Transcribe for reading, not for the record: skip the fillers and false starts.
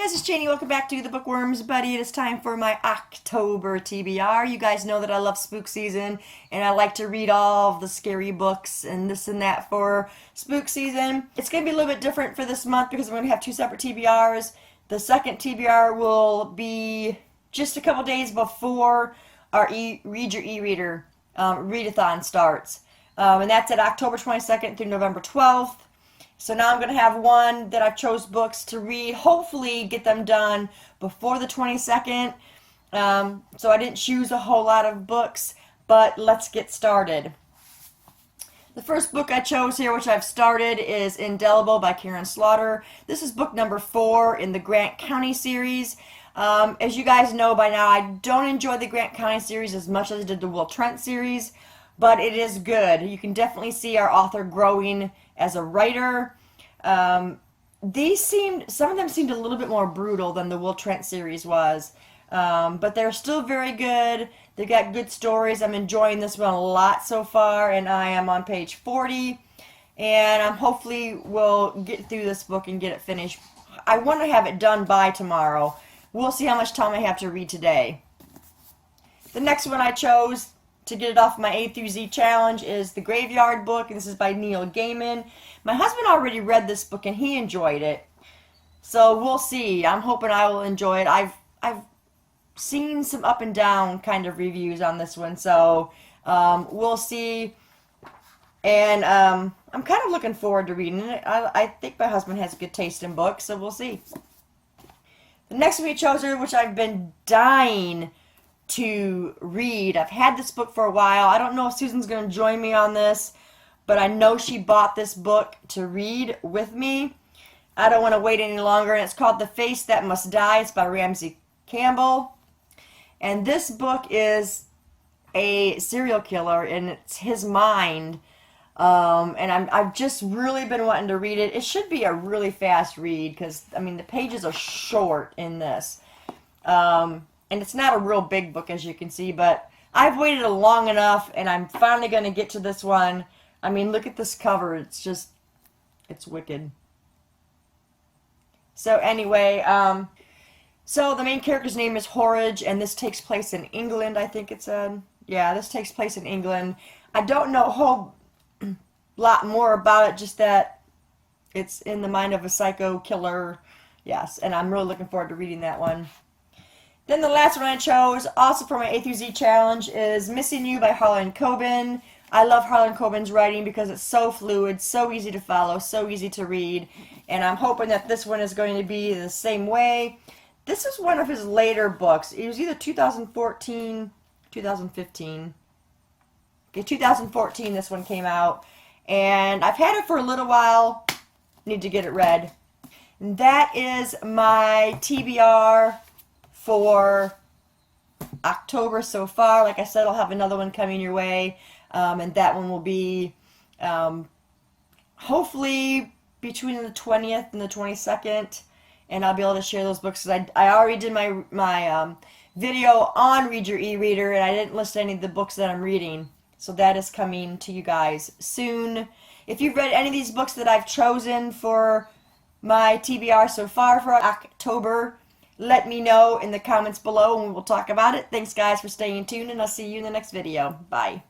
guys, it's Janie. Welcome back to the Bookworms Buddy. It is time for my October TBR. You guys know that I love spook season and I like to read all of the scary books and this and that for spook season. It's going to be a little bit different for this month because we're going to have two separate TBRs. The second TBR will be just a couple days before our Read Your E-Reader readathon starts. And that's at October 22nd through November 12th. So now I'm going to have one that I've chose books to read, hopefully get them done before the 22nd. So I didn't choose a whole lot of books, but let's get started. The first book I chose here, which I've started, is Indelible by Karen Slaughter. This is book number 4 in the Grant County series. As you guys know by now, I don't enjoy the Grant County series as much as I did the Will Trent series, but it is good. You can definitely see our author growing as a writer. Some of them seemed a little bit more brutal than the Will Trent series was, but they're still very good. They've got good stories. I'm enjoying this one a lot so far, and I am on page 40, and I'm hopefully will get through this book and get it finished. I want to have it done by tomorrow. We'll see how much time I have to read today. The next one I chose to get it off my A through Z challenge is The Graveyard Book, and this is by Neil Gaiman. My husband already read this book and he enjoyed it, so we'll see. I'm hoping I will enjoy it. I've seen some up and down kind of reviews on this one, so we'll see. And I'm kind of looking forward to reading it. I think my husband has good taste in books, so we'll see. The next one we chose here, which I've been dying to read. I've had this book for a while. I don't know if Susan's going to join me on this, but I know she bought this book to read with me. I don't want to wait any longer, and it's called The Face That Must Die. It's by Ramsey Campbell. And this book is a serial killer, and it's his mind. And I've just really been wanting to read it. It should be a really fast read because, I mean, the pages are short in this. And it's not a real big book, as you can see, but I've waited long enough, and I'm finally going to get to this one. I mean, look at this cover. It's wicked. So anyway, so the main character's name is Horridge, and this takes place in England, I think it said. Yeah, this takes place in England. I don't know a whole lot more about it, just that it's in the mind of a psycho killer. Yes, and I'm really looking forward to reading that one. Then the last one I chose, also for my A through Z challenge, is Missing You by Harlan Coben. I love Harlan Coben's writing because it's so fluid, so easy to follow, so easy to read. And I'm hoping that this one is going to be the same way. This is one of his later books. It was either 2014, 2015. Okay, 2014 this one came out. And I've had it for a little while. Need to get it read. And that is my TBR for October so far. Like I said, I'll have another one coming your way, and that one will be hopefully between the 20th and the 22nd, and I'll be able to share those books because I already did my video on Read Your E-Reader, and I didn't list any of the books that I'm reading, so that is coming to you guys soon. If you've read any of these books that I've chosen for my TBR so far for October, let me know in the comments below and we will talk about it. Thanks guys for staying tuned, and I'll see you in the next video. Bye.